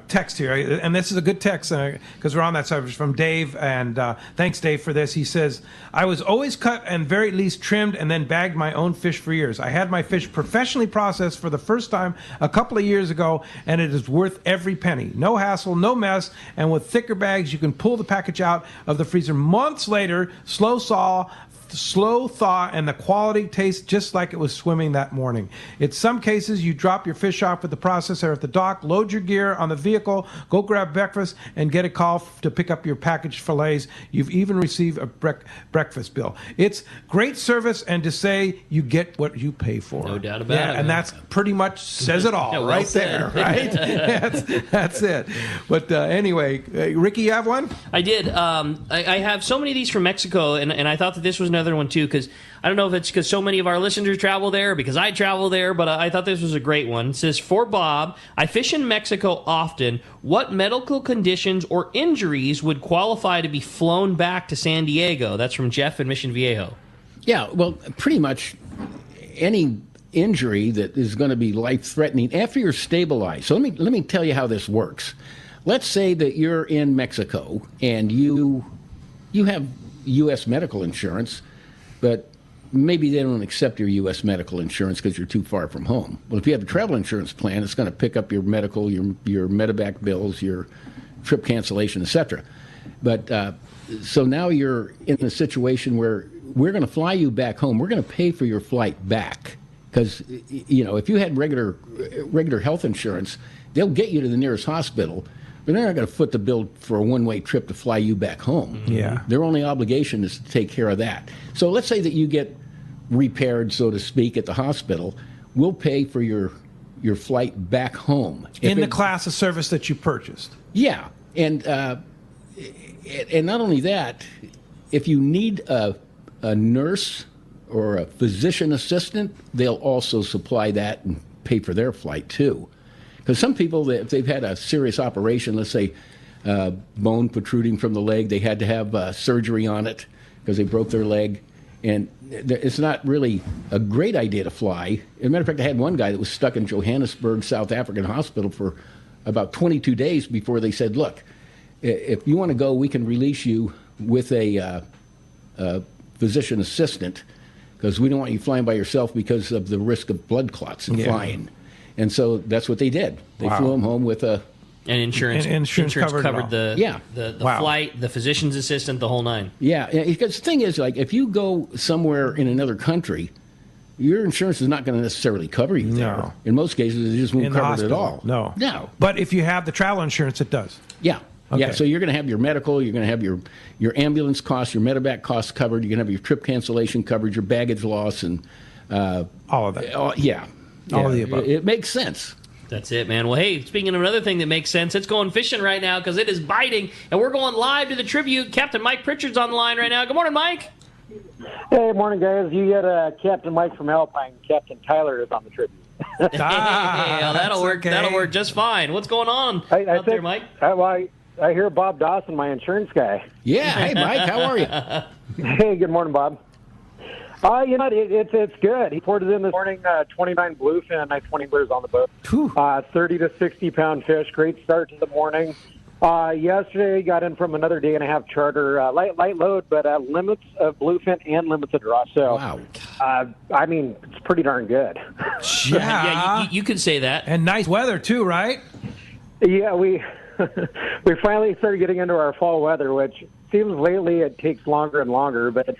text here, and this is a good text because we're on that subject, from Dave, and thanks, Dave, for this. He says, I was always cut and very least trimmed and then bagged my own fish for years. I had my fish professionally processed for the first time a couple of years ago, and it is worth every penny. No hassle, no mess, and with thicker bags, you can pull the package out of the freezer months later, slow thaw, slow thaw, and the quality tastes just like it was swimming that morning. In some cases, you drop your fish off with the processor at the dock, load your gear on the vehicle, go grab breakfast, and get a call to pick up your packaged fillets. You've even received a breakfast bill. It's great service, and to say you get what you pay for. No doubt about it. And that's pretty much says it all well right said. there, right? that's it. But anyway, Ricky, you have one? I did. I have so many of these from Mexico, and I thought that this was another one too, because I don't know if it's because so many of our listeners travel there, or because I travel there, but I thought this was a great one. It says, for Bob, I fish in Mexico often. What medical conditions or injuries would qualify to be flown back to San Diego? That's from Jeff in Mission Viejo. Yeah, well, pretty much any injury that is going to be life-threatening after you're stabilized. So let me tell you how this works. Let's say that you're in Mexico and you have U.S. medical insurance, but maybe they don't accept your U.S. medical insurance because you're too far from home. Well, if you have a travel insurance plan, it's going to pick up your medical, your medevac bills, your trip cancellation, etc. But so now you're in a situation where we're going to fly you back home. We're going to pay for your flight back because, if you had regular health insurance, they'll get you to the nearest hospital, but they're not going to foot the bill for a one-way trip to fly you back home. Yeah. Their only obligation is to take care of that. So let's say that you get repaired, so to speak, at the hospital. We'll pay for your flight back home. In the class of service that you purchased. Yeah. And not only that, if you need a nurse or a physician assistant, they'll also supply that and pay for their flight too. Because some people, if they've had a serious operation, let's say bone protruding from the leg, they had to have surgery on it because they broke their leg, and it's not really a great idea to fly. As a matter of fact, I had one guy that was stuck in Johannesburg, South African hospital for about 22 days before they said, look, if you want to go, we can release you with a physician assistant because we don't want you flying by yourself because of the risk of blood clots in flying. And so that's what they did. They flew him home with a... And insurance covered the flight, the physician's assistant, the whole nine. Yeah, because the thing is, like, if you go somewhere in another country, your insurance is not going to necessarily cover you there. No. In most cases, it just won't cover it at all. No. No. But if you have the travel insurance, it does. Yeah. Okay. Yeah, so you're going to have your medical, you're going to have your ambulance costs, your medevac costs covered, you're going to have your trip cancellation covered, your baggage loss, and... all of that. All of the above. It makes sense. That's it, man. Well, hey, speaking of another thing that makes sense, it's going fishing right now because it is biting, and we're going live to the tribute. Captain Mike Pritchard's on the line right now. Good morning, Mike. Hey, morning, guys. You got Captain Mike from Alpine. Captain Tyler is on the tribute. That'll work. Okay. That'll work just fine. What's going on out there, Mike? I hear Bob Dawson, my insurance guy. Yeah. Hey, Mike. How are you? Hey, good morning, Bob. It's good. He poured it in this morning, 29 bluefin, nice 20 inches on the boat. 30 to 60-pound fish. Great start to the morning. Yesterday, got in from another day and a half charter. Light load, but limits of bluefin and limits of draw. So, wow. It's pretty darn good. Yeah, you could say that. And nice weather, too, right? Yeah, we finally started getting into our fall weather, which seems lately it takes longer and longer. But,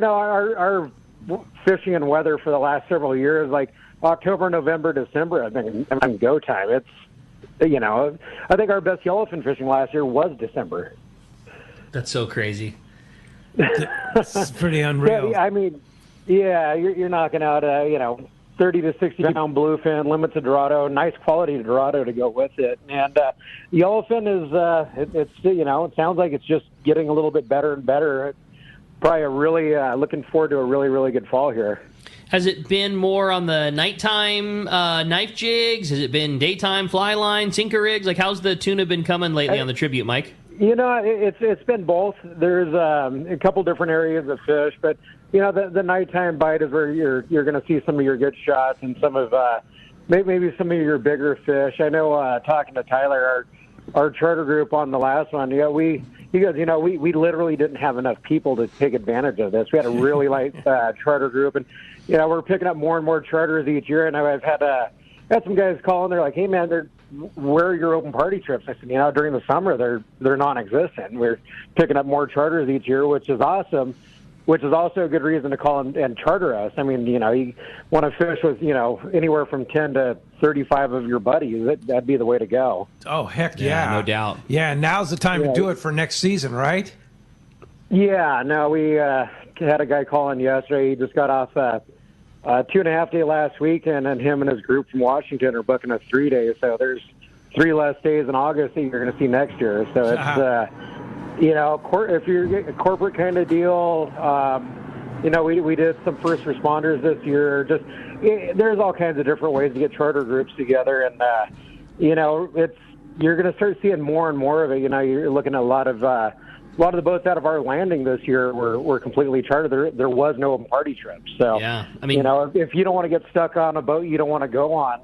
our fishing and weather for the last several years, like October, November, December, I think I'm go time. It's, I think our best yellowfin fishing last year was December. That's so crazy. It's pretty unreal. You're knocking out 30 to 60-pound bluefin, limits of Dorado, nice quality Dorado to go with it. And yellowfin is, it sounds like it's just getting a little bit better and better. Probably really looking forward to a really, really good fall here. Has it been more on the nighttime knife jigs? Has it been daytime fly line, sinker rigs? Like, how's the tuna been coming lately on the tribute, Mike? It's been both. There's a couple different areas of fish, but the nighttime bite is where you're going to see some of your good shots and some of maybe some of your bigger fish. I know talking to Tyler, our charter group on the last one, he goes, we literally didn't have enough people to take advantage of this. We had a really light charter group, and we're picking up more and more charters each year. And I've had some guys call, and they're like, "Hey, man, where are your open party trips?" I said, during the summer they're non-existent. We're picking up more charters each year, which is awesome. which is also a good reason to call and charter us. I mean, you want to fish with, anywhere from 10 to 35 of your buddies. That'd be the way to go. Oh, heck yeah. No doubt. Yeah, now's the time to do it for next season, right? Yeah, no, we had a guy calling yesterday. He just got off 2.5 day last week, and then him and his group from Washington are booking us 3 days. So there's 3 less days in August that you're going to see next year. So it's, if you're getting a corporate kind of deal, we did some first responders this year. There's all kinds of different ways to get charter groups together, and you're going to start seeing more and more of it. You're looking at a lot of the boats out of our landing this year were completely chartered. There was no party trips. So yeah, I mean, if you don't want to get stuck on a boat you don't want to go on,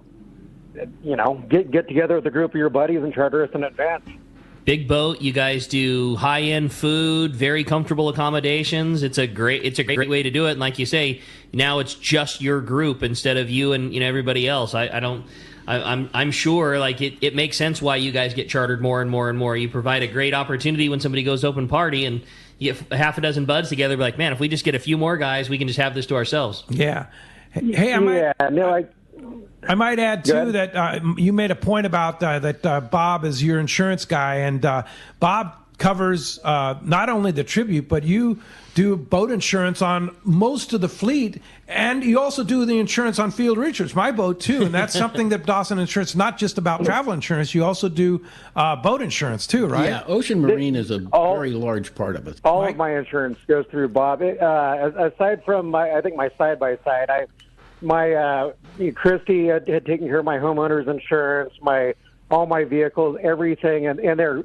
get together with a group of your buddies and charter us in advance. Big boat, you guys do high-end food, very comfortable accommodations. It's a great way to do it. And like you say, now it's just your group instead of you and everybody else. I'm sure like it makes sense why you guys get chartered more and more and more. You provide a great opportunity when somebody goes open party and you get half a dozen buds together. Be like, man, if we just get a few more guys, we can just have this to ourselves. Yeah. Hey, I might add, too, that you made a point about that Bob is your insurance guy, and Bob covers not only the Tribute, but you do boat insurance on most of the fleet, and you also do the insurance on Field Research, my boat, too, and that's something that Dawson Insurance, not just about travel insurance, you also do boat insurance, too, right? Yeah, Ocean Marine is a very large part of it. All of my insurance goes through Bob. Aside from, my side-by-side, Christy had taken care of my homeowner's insurance, all my vehicles, everything, and they're,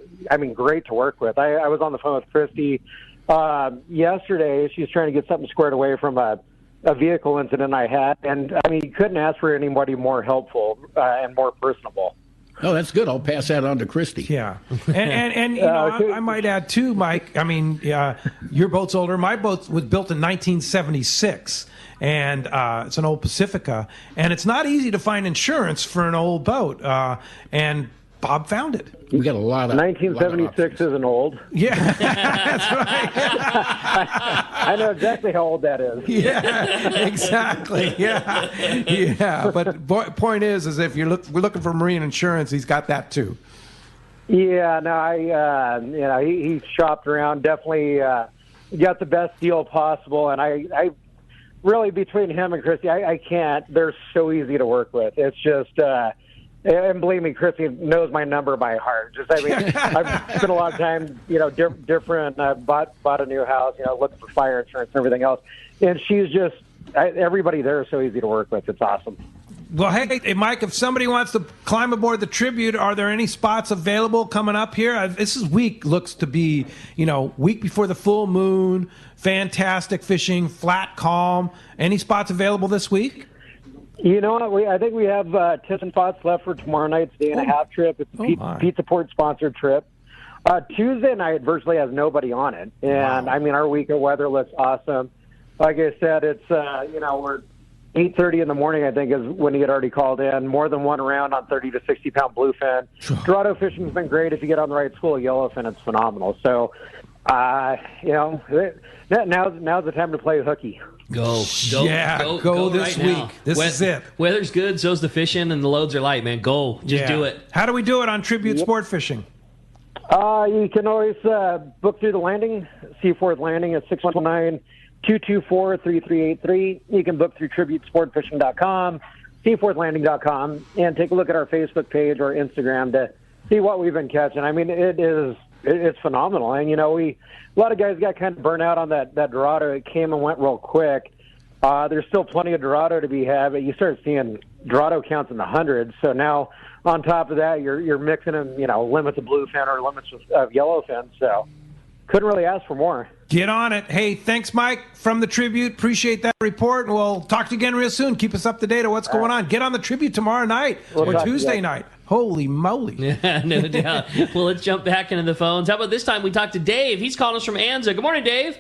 great to work with. I was on the phone with Christy yesterday. She's trying to get something squared away from a vehicle incident I had, and you couldn't ask for anybody more helpful and more personable. Oh, that's good. I'll pass that on to Christy. Yeah, and I might add too, Mike. Your boat's older. My boat was built in 1976. And it's an old Pacifica, and it's not easy to find insurance for an old boat. And Bob found it. We got a lot of 1976 isn't old. Yeah, that's right. I know exactly how old that is. Yeah, exactly. Yeah. But point is if we're looking for marine insurance, he's got that too. Yeah, no, he shopped around. Definitely got the best deal possible, and I really, between him and Christy, I can't. They're so easy to work with. It's just, and believe me, Christy knows my number by heart. I've spent a lot of time, different. Bought a new house, looking for fire insurance and everything else. And she's just, everybody there is so easy to work with. It's awesome. Well, hey, Mike, if somebody wants to climb aboard the Tribute, are there any spots available coming up here? This week looks to be, week before the full moon, fantastic fishing, flat, calm. Any spots available this week? You know what? I think we have tips and spots left for tomorrow night's day-and-a-half trip. It's a Pizza Port-sponsored trip. Tuesday night virtually has nobody on it. And, our week of weather looks awesome. Like I said, it's, we're 8:30 in the morning, I think, is when he had already called in. More than one round on 30 to 60-pound bluefin. Dorado fishing's been great. If you get on the right school of yellowfin, it's phenomenal. So, now's the time to play hooky. Go this right week. now. This is it. Weather's good, so's the fishing, and the loads are light, man. Go. Just do it. How do we do it on Tribute Sport Fishing? You can always book through the landing. Seaforth Landing at 619-224-3383. You can book through tributesportfishing.com, seaforthlanding.com, and take a look at our Facebook page or Instagram to see what we've been catching. It's phenomenal. And, a lot of guys got kind of burnt out on that Dorado. It came and went real quick. There's still plenty of Dorado to be had, but you start seeing Dorado counts in the hundreds. So now, on top of that, you're mixing in, limits of bluefin or limits of yellowfin. So couldn't really ask for more. Get on it. Hey, thanks, Mike, from the Tribute. Appreciate that report, and we'll talk to you again real soon. Keep us up to date on what's going on. Get on the Tribute tomorrow night or Tuesday night. Holy moly. Yeah, no doubt. Well, let's jump back into the phones. How about this time we talk to Dave? He's calling us from Anza. Good morning, Dave.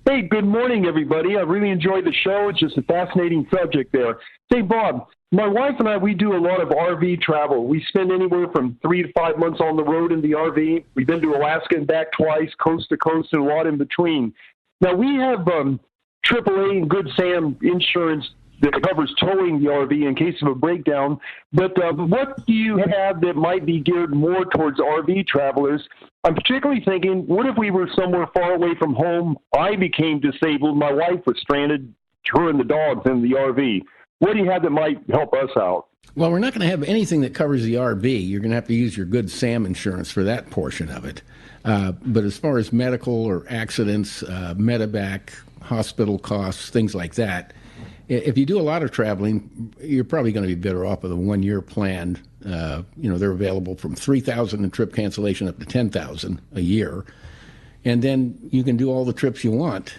Hey, good morning, everybody. I really enjoyed the show. It's just a fascinating subject there. Hey, Bob, my wife and I, we do a lot of RV travel. We spend anywhere from 3 to 5 months on the road in the RV. We've been to Alaska and back twice, coast to coast, and a lot in between. Now, we have AAA and Good Sam insurance that covers towing the RV in case of a breakdown. But what do you have that might be geared more towards RV travelers? I'm particularly thinking, what if we were somewhere far away from home? I became disabled. My wife was stranded, her and the dogs in the RV. What do you have that might help us out? Well, we're not going to have anything that covers the RV. You're going to have to use your Good Sam insurance for that portion of it. But as far as medical or accidents, medevac, hospital costs, things like that, if you do a lot of traveling, you're probably going to be better off with a 1-year plan. They're available from $3,000 in trip cancellation up to $10,000 a year. And then you can do all the trips you want.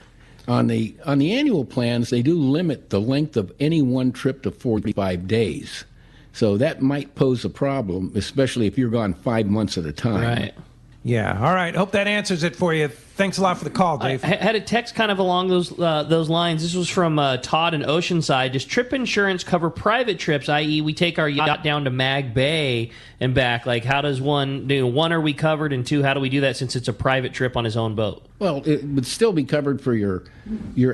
On the annual plans, they do limit the length of any one trip to 45 days. So that might pose a problem, especially if you're gone 5 months at a time. Right. Yeah. All right. Hope that answers it for you. Thanks a lot for the call, Dave. I had a text kind of along those lines. This was from Todd in Oceanside. Does trip insurance cover private trips, i.e. we take our yacht down to Mag Bay and back? Like, how does one, are we covered? And 2, how do we do that since it's a private trip on his own boat? Well, it would still be covered for your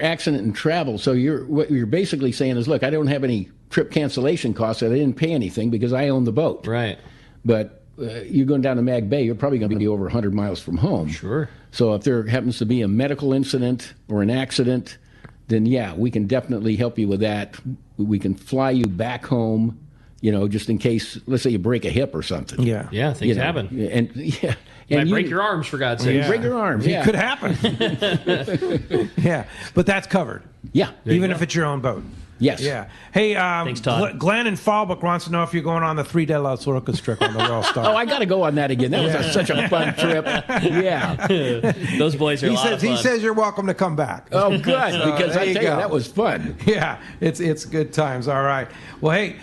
accident and travel. So what you're basically saying is, look, I don't have any trip cancellation costs. I didn't pay anything because I own the boat. Right. But you're going down to Mag Bay, you're probably going to be over 100 miles from home. Sure. So if there happens to be a medical incident or an accident, then yeah, we can definitely help you with that. We can fly you back home, just in case, let's say you break a hip or something. Yeah. Yeah, things happen. And you break your arms, for God's sake. Yeah. Break your arms, yeah. It could happen. Yeah, but that's covered. Yeah. Even if it's your own boat. Yes. Yeah. Hey, thanks, Todd. Glenn in Fallbrook wants to know if you're going on the 3 de las Orcas trip on the Royal Star. Oh, I got to go on that again. That was such a fun trip. Yeah. Those boys are a lot of fun. He says you're welcome to come back. Oh, good, because I tell you, that was fun. Yeah, it's good times. All right. Well, hey,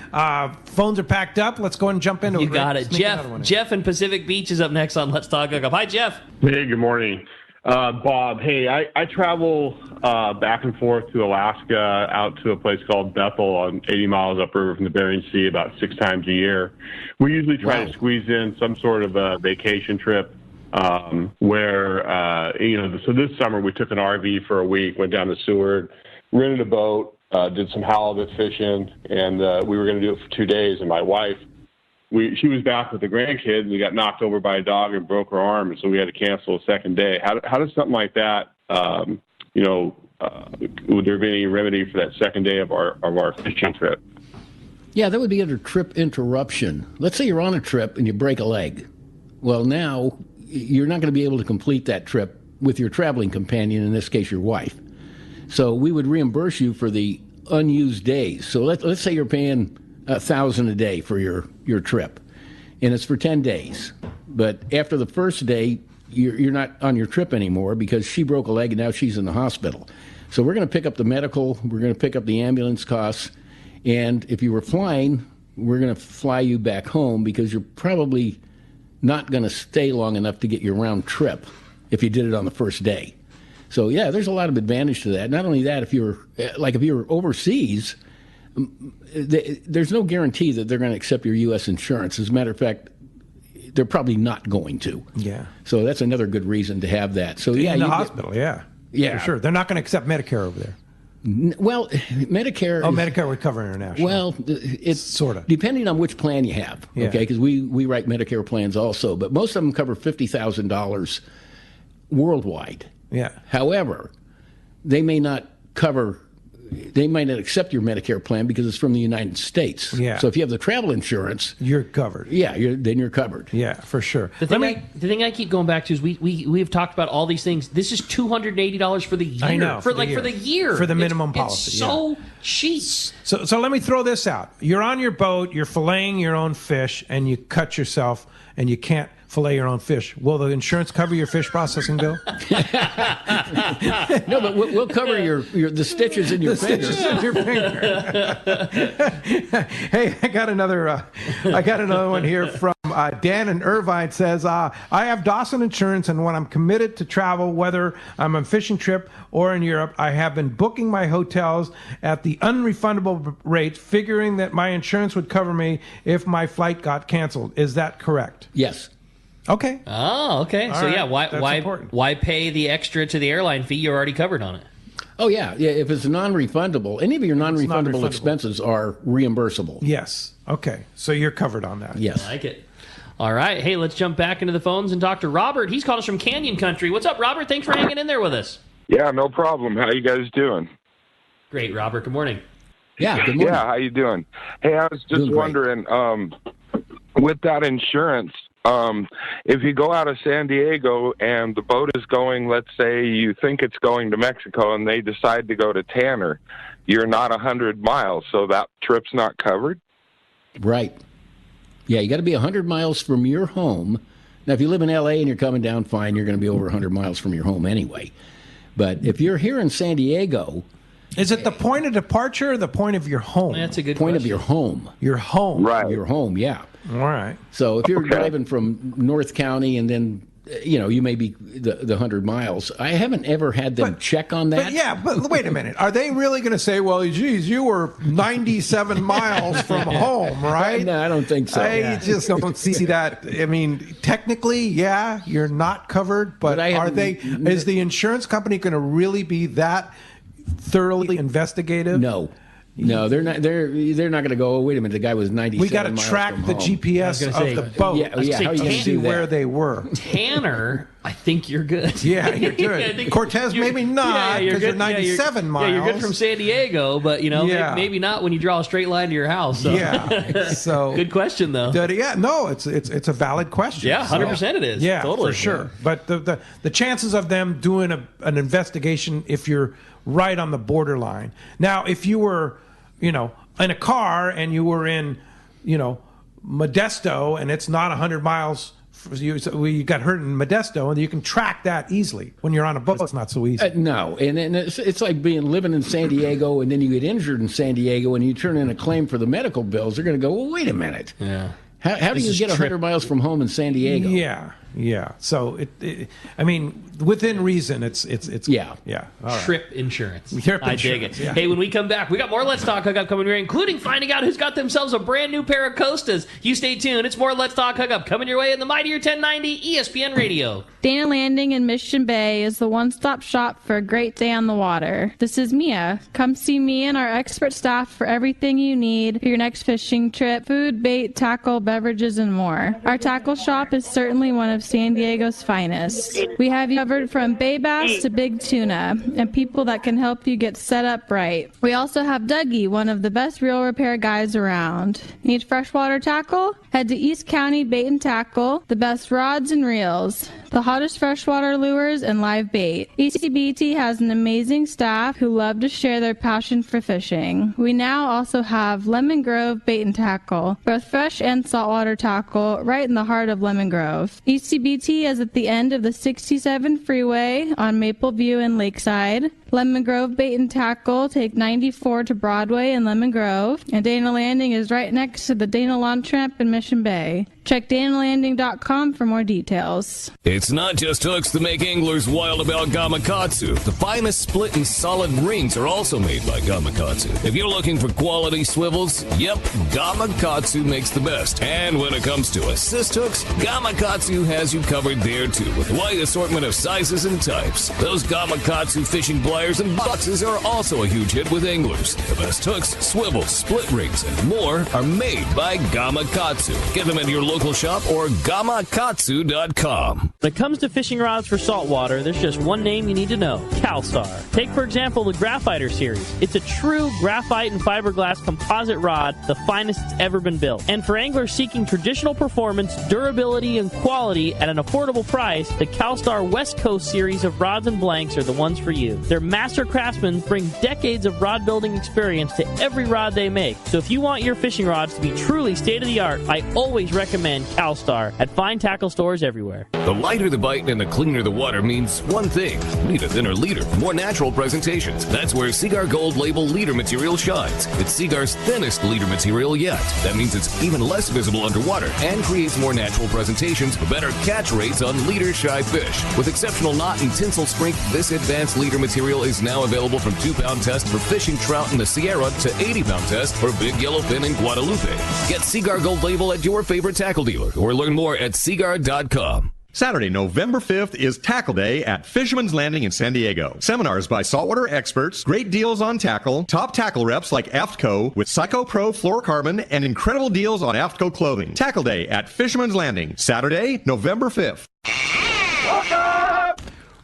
phones are packed up. Let's go and jump into it. You got it. Jeff in Pacific Beach is up next on Let's Talk Hookup. Hi, Jeff. Hey, good morning. Bob, hey, I travel back and forth to Alaska out to a place called Bethel on 80 miles upriver from the Bering Sea about 6 times a year. We usually try to squeeze in some sort of a vacation trip where, so this summer we took an RV for a week, went down to Seward, rented a boat, did some halibut fishing, and we were going to do it for 2 days. And my wife, she was back with the grandkids, and we got knocked over by a dog and broke her arm, and so we had to cancel the second day. How does something like that, would there be any remedy for that second day of our fishing trip? Yeah, that would be under trip interruption. Let's say you're on a trip and you break a leg. Well, now you're not going to be able to complete that trip with your traveling companion, in this case your wife. So we would reimburse you for the unused days. So let's say you're paying $1,000 a day for your trip, and it's for 10 days. But after the first day, you're not on your trip anymore because she broke a leg and now she's in the hospital. So we're going to pick up the medical, we're going to pick up the ambulance costs, and if you were flying, we're going to fly you back home because you're probably not going to stay long enough to get your round trip if you did it on the first day. So yeah, there's a lot of advantage to that. Not only that, if you're overseas, there's no guarantee that they're going to accept your U.S. insurance. As a matter of fact, they're probably not going to. Yeah. So that's another good reason to have that. So in the hospital, yeah, for sure. They're not going to accept Medicare over there. Well, Medicare. Medicare would cover international. Well, it's sort of depending on which plan you have. Yeah. Okay, because we write Medicare plans also, but most of them cover $50,000 worldwide. Yeah. However, they may not accept your Medicare plan because it's from the United States. Yeah. So if you have the travel insurance, you're covered. Yeah, then you're covered. Yeah, for sure. The thing I keep going back to is we've talked about all these things. This is $280 for the year. I know for the year for the minimum policy. It's so cheap. So let me throw this out. You're on your boat. You're filleting your own fish, and you cut yourself, and you can't fillet your own fish. Will the insurance cover your fish processing bill? No, but we'll cover the stitches in your finger. Stitches in your finger. Hey, I got another one here from Dan in Irvine. Says, I have Dawson insurance, and when I'm committed to travel, whether I'm on a fishing trip or in Europe, I have been booking my hotels at the unrefundable rate, figuring that my insurance would cover me if my flight got canceled. Is that correct? Yes. Okay. Oh, okay. All so right. yeah, That's why pay the extra to the airline fee? You're already covered on it. Oh, yeah. If it's non-refundable, any of your non-refundable expenses are reimbursable. Yes. Okay. So you're covered on that. Yes. I like it. All right. Hey, let's jump back into the phones and talk to Robert. He's called us from Canyon Country. What's up, Robert? Thanks for hanging in there with us. Yeah, no problem. How you guys doing? Great, Robert. Good morning. Yeah, good morning. Yeah, how you doing? Hey, I was just wondering, with that insurance, if you go out of San Diego and the boat is going, let's say you think it's going to Mexico and they decide to go to Tanner, you're not 100 miles, so that trip's not covered? Right. Yeah, you got to be 100 miles from your home. Now, if you live in L.A. and you're coming down, fine, you're going to be over 100 miles from your home anyway. But if you're here in San Diego... Is it the point of departure or the point of your home? That's a good point question. of your home. Your home. Right. Your home, yeah. All right. So if you're driving from North County and then, you may be the 100 miles. I haven't ever had them check on that. But wait a minute. Are they really going to say, well, geez, you were 97 miles from home, right? No, I don't think so. I just don't see that. I mean, technically, yeah, you're not covered, but is the insurance company going to really be that thoroughly investigative? No, they're not. They're not going to go. Oh, wait a minute, the guy was 97 We got to miles track from the home. GPS of the boat to see where they were. Tanner, I think you're good. Yeah, you're good. Cortez, maybe not, because you're 97 miles. Yeah, you're good from San Diego, but maybe not when you draw a straight line to your house. So. Yeah. So good question though. Yeah, no, it's a valid question. Yeah, 100% it is. Yeah, totally for sure. But the chances of them doing an investigation if you're right on the borderline. Now, if you were, in a car and you were in, Modesto and it's not 100 miles. You got hurt in Modesto, and you can track that easily. When you're on a boat, it's not so easy. No, and it's like living in San Diego, and then you get injured in San Diego, and you turn in a claim for the medical bills. They're going to go, well, wait a minute. Yeah. How do you get 100 miles from home in San Diego? Yeah. So I mean, within reason, it's yeah. All right. Trip insurance. I dig it. Yeah. Hey, when we come back, we got more Let's Talk Hookup coming your way, including finding out who's got themselves a brand new pair of Costas. You stay tuned. It's more Let's Talk Hookup coming your way in the mightier 1090 ESPN Radio. Dana Landing in Mission Bay is the one-stop shop for a great day on the water. This is Mia. Come see me and our expert staff for everything you need for your next fishing trip: food, bait, tackle, beverages, and more. Our tackle shop is certainly one of San Diego's finest. We have you covered from bay bass to big tuna, and people that can help you get set up right. We also have Dougie, one of the best reel repair guys around. Need freshwater tackle? Head to East County Bait and Tackle, the best rods and reels, the hottest freshwater lures, and live bait. ECBT has an amazing staff who love to share their passion for fishing. We now also have Lemon Grove Bait and Tackle, both fresh and saltwater tackle, right in the heart of Lemon Grove. ECBT is at the end of the 67 freeway on Maple View and Lakeside. Lemon Grove Bait and Tackle take 94 to Broadway in Lemon Grove, and Dana Landing is right next to the Dana Lawn Tramp in Mission Bay. Check danalanding.com for more details. It's not just hooks that make anglers wild about Gamakatsu. The finest split and solid rings are also made by Gamakatsu. If you're looking for quality swivels, yep, Gamakatsu makes the best. And when it comes to assist hooks, Gamakatsu has you covered there too, with a wide assortment of sizes and types. Those Gamakatsu fishing pliers and boxes are also a huge hit with anglers. The best hooks, swivels, split rings, and more are made by Gamakatsu. Get them at your local shop or gamakatsu.com. When it comes to fishing rods for saltwater, there's just one name you need to know: CalStar. Take, for example, the Graphiter series. It's a true graphite and fiberglass composite rod, the finest it's ever been built. And for anglers seeking traditional performance, durability, and quality at an affordable price, the CalStar West Coast series of rods and blanks are the ones for you. Their master craftsmen bring decades of rod building experience to every rod they make. So if you want your fishing rods to be truly state-of-the-art, I always recommend CalStar at fine tackle stores everywhere. The lighter the bite and the cleaner the water means one thing: need a thinner leader, more natural presentations. That's where Seagar Gold Label leader material shines. It's Seagar's thinnest leader material yet. That means it's even less visible underwater and creates more natural presentations for better catch rates on leader shy fish. With exceptional knot and tinsel strength, this advanced leader material scale is now available from 2-pound test for fishing trout in the Sierra to 80-pound test for big yellowfin in Guadalupe. Get Seaguar Gold Label at your favorite tackle dealer or learn more at seaguar.com. Saturday, November 5th is Tackle Day at Fisherman's Landing in San Diego. Seminars by saltwater experts, great deals on tackle, top tackle reps like AFTCO with Psycho Pro fluorocarbon, and incredible deals on AFTCO clothing. Tackle Day at Fisherman's Landing, Saturday, November 5th.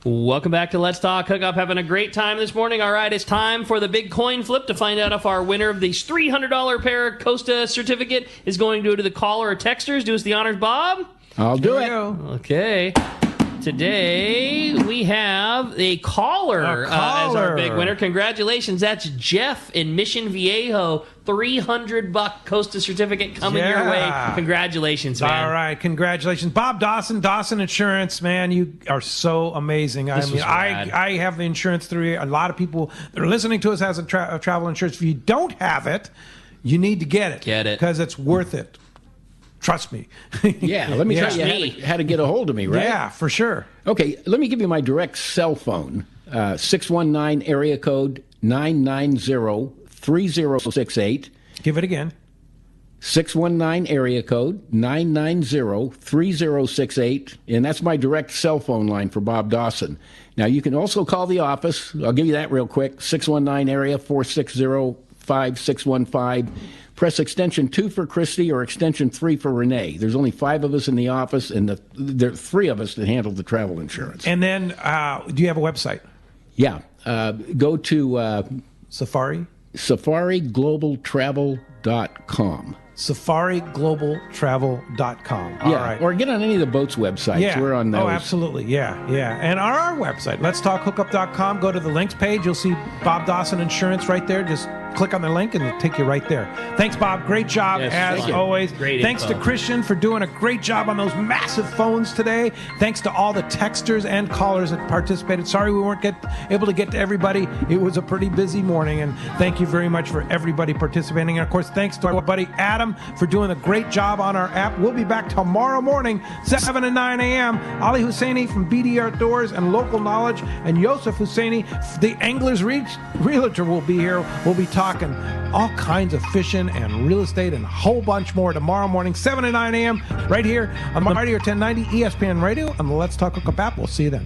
Welcome back to Let's Talk Hookup. Having a great time this morning. All right, it's time for the big coin flip to find out if our winner of the $300 pair Costa certificate is going to go to the caller or texters. Do us the honors, Bob. I'll do it. Okay. Today we have a caller, as our big winner. Congratulations. That's Jeff in Mission Viejo. $300 Costa certificate coming your way. Congratulations, man. All right, congratulations. Bob Dawson, Dawson Insurance, man, you are so amazing. I have the insurance through. A lot of people that are listening to us has a travel insurance. If you don't have it, you need to get it. Get it. Because it's worth it. Trust me. Yeah, let me tell you how to get a hold of me, right? Yeah, for sure. Okay, let me give you my direct cell phone, 619 area code 990-3068. Give it again. 619 area code 990-3068, and that's my direct cell phone line for Bob Dawson. Now, you can also call the office. I'll give you that real quick, 619 area 460-5615. Press extension 2 for Christy or extension 3 for Renee. There's only 5 of us in the office, and there are 3 of us that handle the travel insurance. And then, do you have a website? Yeah. Go to Safari? SafariGlobalTravel.com. SafariGlobalTravel.com. All right. Or get on any of the boats' websites. Yeah. We're on those. Oh, absolutely. Yeah. And on our website, letstalkhookup.com, go to the links page. You'll see Bob Dawson Insurance right there. Just click on the link and it'll take you right there. Thanks, Bob. Great job, as always. Great Thanks info. to Christian for doing a great job on those massive phones today. Thanks to all the texters and callers that participated. Sorry we weren't able to get to everybody. It was a pretty busy morning, and thank you very much for everybody participating. And, of course, thanks to our buddy Adam for doing a great job on our app. We'll be back tomorrow morning, 7 and 9 a.m. Ali Husseini from BD Outdoors and Local Knowledge, and Yosef Husseini, the Anglers Realtor, will be here. We'll be talking all kinds of fishing and real estate and a whole bunch more tomorrow morning, 7 and 9 a.m. right here on the Radio 1090 ESPN Radio and the Let's Talk Hookup app. We'll see you then.